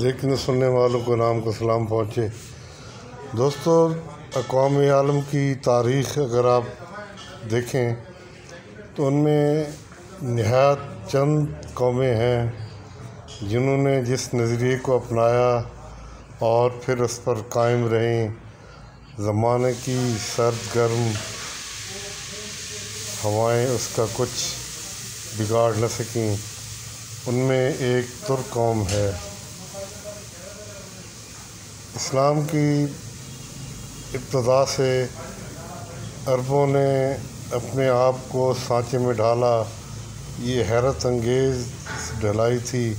دیکھنے سننے والوں کو نام کا سلام پہنچے۔ دوستو، اقوام عالم کی تاریخ اگر آپ دیکھیں تو ان میں نہایت چند قومیں ہیں جنہوں نے جس نظریے کو اپنایا اور پھر اس پر قائم رہیں، زمانے کی سرد گرم ہوائیں اس کا کچھ بگاڑ نہ سکیں۔ ان میں ایک ترک قوم ہے۔ اسلام کی ابتدا سے عربوں نے اپنے آپ کو سانچے میں ڈھالا۔ یہ حیرت انگیز ڈھلائی تھی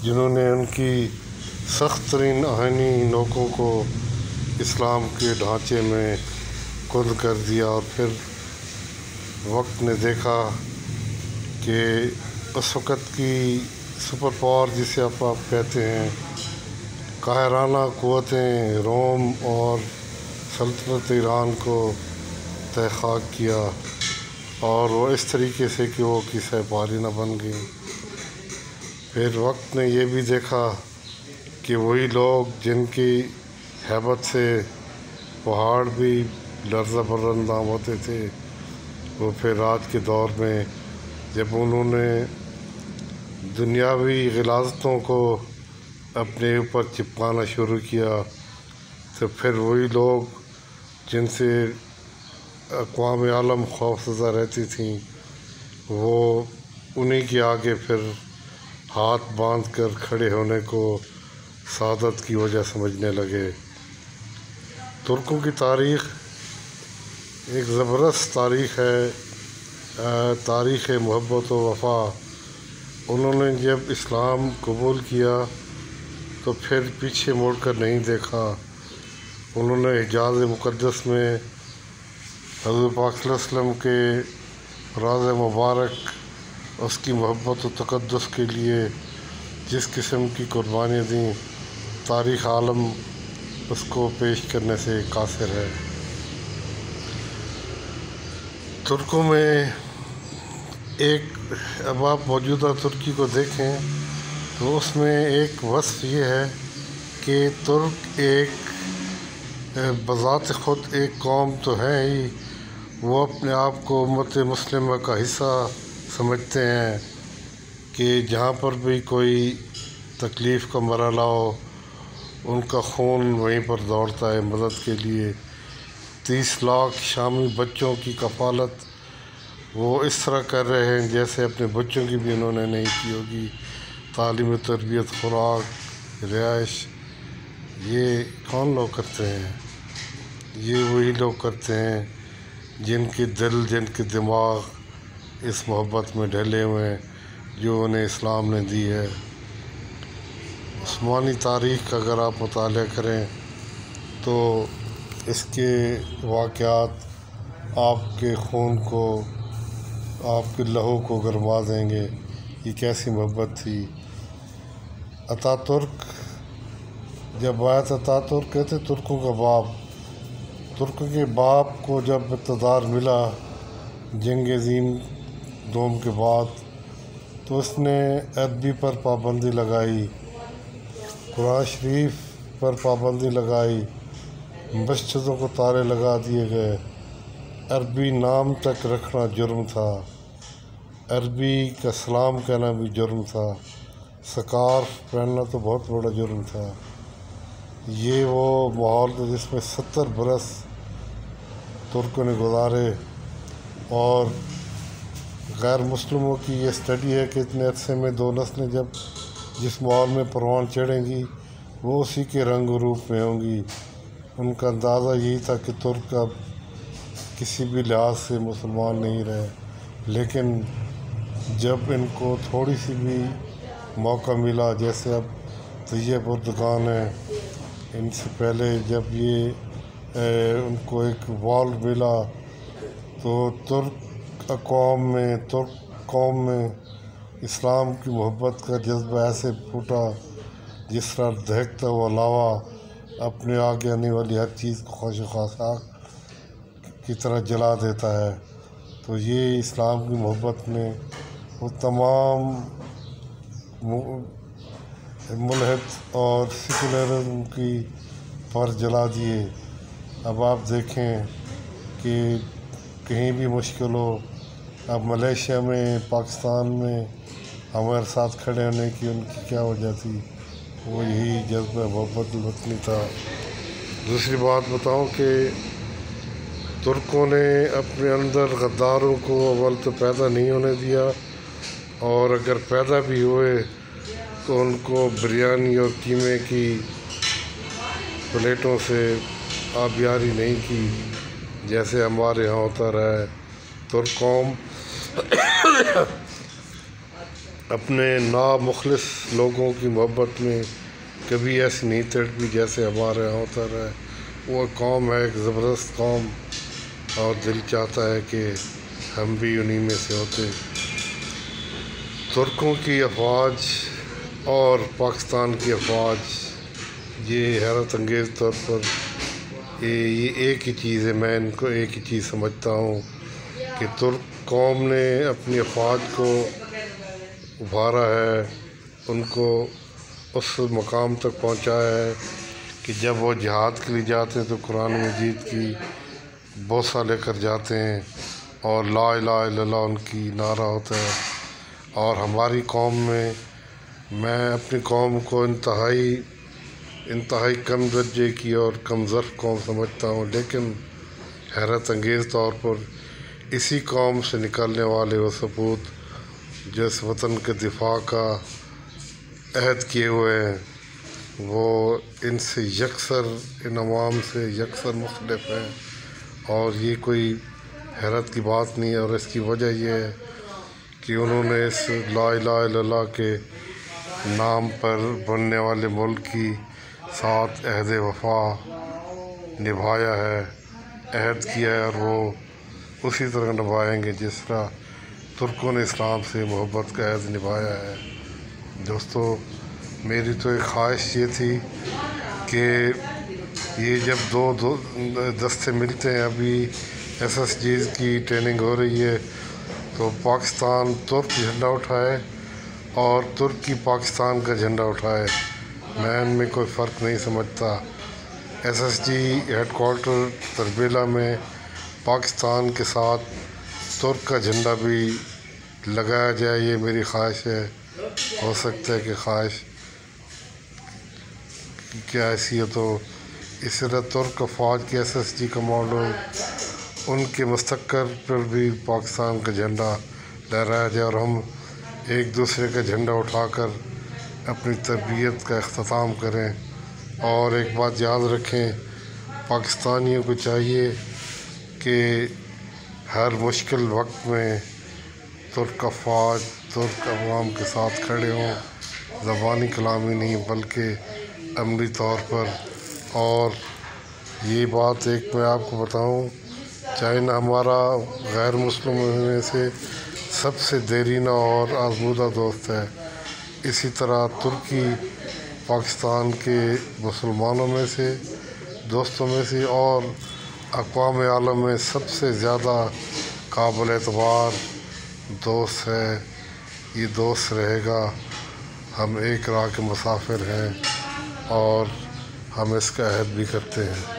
جنہوں نے ان کی سخت ترین آہنی نوکوں کو اسلام کے ڈھانچے میں کند کر دیا، اور پھر وقت نے دیکھا کہ اس وقت کی سپر پاور جسے آپ کہتے ہیں، قاہرانہ قوتیں روم اور سلطنت ایران کو تہ خاک کیا، اور وہ اس طریقے سے کہ وہ کسے پاری نہ بن گئی۔ پھر وقت نے یہ بھی دیکھا کہ وہی لوگ جن کی ہیبت سے پہاڑ بھی لرزہ برنداں ہوتے تھے، وہ پھر آج کے دور میں جب انہوں نے دنیاوی غلاظتوں کو اپنے اوپر چپکانا شروع کیا، تو پھر وہی لوگ جن سے اقوام عالم خوفزدہ رہتی تھیں، وہ انہی کے آگے پھر ہاتھ باندھ کر کھڑے ہونے کو سعادت کی وجہ سمجھنے لگے۔ ترکوں کی تاریخ ایک زبردست تاریخ ہے، تاریخ محبت و وفا۔ انہوں نے جب اسلام قبول کیا تو پھر پیچھے مڑ کر نہیں دیکھا۔ انہوں نے حجاز مقدس میں حضور پاک صلی اللہ علیہ وسلم کے روضہ مبارک، اس کی محبت و تقدس کے لیے جس قسم کی قربانیاں دیں، تاریخ عالم اس کو پیش کرنے سے قاصر ہے۔ ترکوں میں ایک، اب آپ موجودہ ترکی کو دیکھیں تو اس میں ایک وصف یہ ہے کہ ترک ایک بذات خود ایک قوم تو ہے ہی، وہ اپنے آپ کو امت مسلمہ کا حصہ سمجھتے ہیں کہ جہاں پر بھی کوئی تکلیف کا مرحلہ ہو، ان کا خون وہیں پر دوڑتا ہے مدد کے لیے۔ 30 لاکھ شامی بچوں کی کفالت وہ اس طرح کر رہے ہیں جیسے اپنے بچوں کی بھی انہوں نے نہیں کی ہوگی۔ تعلیم و تربیت، خوراک، رہائش، یہ کون لوگ کرتے ہیں؟ یہ وہی لوگ کرتے ہیں جن کے دل، جن کے دماغ اس محبت میں ڈھلے ہوئے ہیں جو انہیں اسلام نے دی ہے۔ عثمانی تاریخ کا اگر آپ مطالعہ کریں تو اس کے واقعات آپ کے خون کو، آپ کے لہو کو گرما دیں گے۔ یہ کیسی محبت تھی۔ اتاترک، جب آیا تھا اتاترک کہتے ترکوں کا باپ، ترکوں کے باپ کو جب اقتدار ملا جنگ عظیم دوم کے بعد، تو اس نے عربی پر پابندی لگائی، قرآن شریف پر پابندی لگائی، مسجدوں کو تالے لگا دیے گئے، عربی نام تک رکھنا جرم تھا، عربی کا سلام کہنا بھی جرم تھا، سکارف پہننا تو بہت بڑا جرم تھا۔ یہ وہ ماحول تھا جس میں 70 برس ترکوں نے گزارے، اور غیر مسلموں کی یہ اسٹڈی ہے کہ اتنے عرصے میں 2 نسلیں جب جس ماحول میں پروان چڑھیں گی وہ اسی کے رنگ و روپ میں ہوں گی۔ ان کا اندازہ یہی تھا کہ ترک اب کسی بھی لحاظ سے مسلمان نہیں رہے، لیکن جب ان کو تھوڑی سی بھی موقع ملا، جیسے اب طیب اردگان ہیں، ان سے پہلے جب یہ ان کو ایک وال ملا تو ترک قوم میں اسلام کی محبت کا جذبہ ایسے پھوٹا جس طرح دہکتا ہوا لاوا اپنے آگے آنے والی ہر چیز کو خواہش خاصاک کی طرح جلا دیتا ہے۔ تو یہ اسلام کی محبت نے وہ تمام ملحد اور سیکولرزم کی پر جلا دیے۔ اب آپ دیکھیں کہ کہیں بھی مشکل ہو، اب ملیشیا میں، پاکستان میں ہمارے ساتھ کھڑے ہونے کی ان کی کیا وجہ تھی؟ وہ یہی جذبہ محبت الوطنی تھا۔ دوسری بات بتاؤں کہ ترکوں نے اپنے اندر غداروں کو اول تو پیدا نہیں ہونے دیا، اور اگر پیدا بھی ہوئے تو ان کو بریانی اور قیمے کی پلیٹوں سے آبیاری نہیں کی جیسے ہمارے یہاں ہوتا رہا ہے۔ ترک قوم اپنے نامخلص لوگوں کی محبت میں کبھی ایسی نہیں تڑپی جیسے ہمارے یہاں ہوتا رہا ہے۔ وہ قوم ہے ایک زبردست قوم، اور دل چاہتا ہے کہ ہم بھی انہی میں سے ہوتے۔ ترکوں کی افواج اور پاکستان کی افواج، یہ حیرت انگیز طور پر یہ ایک ہی چیز ہے۔ میں ان کو ایک ہی چیز سمجھتا ہوں کہ ترک قوم نے اپنی افواج کو ابھارا ہے، ان کو اس مقام تک پہنچایا ہے کہ جب وہ جہاد کے لیے جاتے ہیں تو قرآن مجید کی بوسہ لے کر جاتے ہیں، اور لا الہ الا اللہ ان کی نعرہ ہوتا ہے۔ اور ہماری قوم میں اپنی قوم کو انتہائی کم درجے کی اور کم ظرف قوم سمجھتا ہوں، لیکن حیرت انگیز طور پر اسی قوم سے نکلنے والے وہ سپوت جو اس وطن کے دفاع کا عہد کیے ہوئے ہیں، وہ ان سے یکسر، ان عوام سے یکسر مختلف ہیں۔ اور یہ کوئی حیرت کی بات نہیں ہے، اور اس کی وجہ یہ ہے کہ انہوں نے اس لا الہ الا اللہ کے نام پر بننے والے ملک کی ساتھ عہد وفا نبھایا ہے، عہد کیا ہے، اور وہ اسی طرح نبھائیں گے جس طرح ترکوں نے اسلام سے محبت کا عہد نبھایا ہے۔ دوستو، میری تو ایک خواہش یہ تھی کہ یہ جب دو دستے ملتے ہیں، ابھی SSGs کی ٹریننگ ہو رہی ہے، تو پاکستان ترک جھنڈا اٹھائے اور ترکی پاکستان کا جھنڈا اٹھائے۔ میں ان میں کوئی فرق نہیں سمجھتا۔ SSG ہیڈ کوارٹر تربیلا میں پاکستان کے ساتھ ترک کا جھنڈا بھی لگایا جائے، یہ میری خواہش ہے۔ ہو سکتا ہے کہ خواہش کیا ایسی ہو تو اس طرح ترک افواج کے SSG کمانڈو ان کے مستقر پر بھی پاکستان کا جھنڈا لہرایا جائے، اور ہم ایک دوسرے کا جھنڈا اٹھا کر اپنی تربیت کا اختتام کریں۔ اور ایک بات یاد رکھیں، پاکستانیوں کو چاہیے کہ ہر مشکل وقت میں ترک افواج، ترک عوام کے ساتھ کھڑے ہوں، زبانی کلامی نہیں بلکہ عملی طور پر۔ اور یہ بات ایک میں آپ کو بتاؤں، چائنا ہمارا غیر مسلموں میں سے سب سے دیرینہ اور آزمودہ دوست ہے، اسی طرح ترکی پاکستان کے مسلمانوں میں سے، دوستوں میں سے، اور اقوام عالم میں سب سے زیادہ قابل اعتبار دوست ہے۔ یہ دوست رہے گا۔ ہم ایک راہ کے مسافر ہیں، اور ہم اس کا عہد بھی کرتے ہیں۔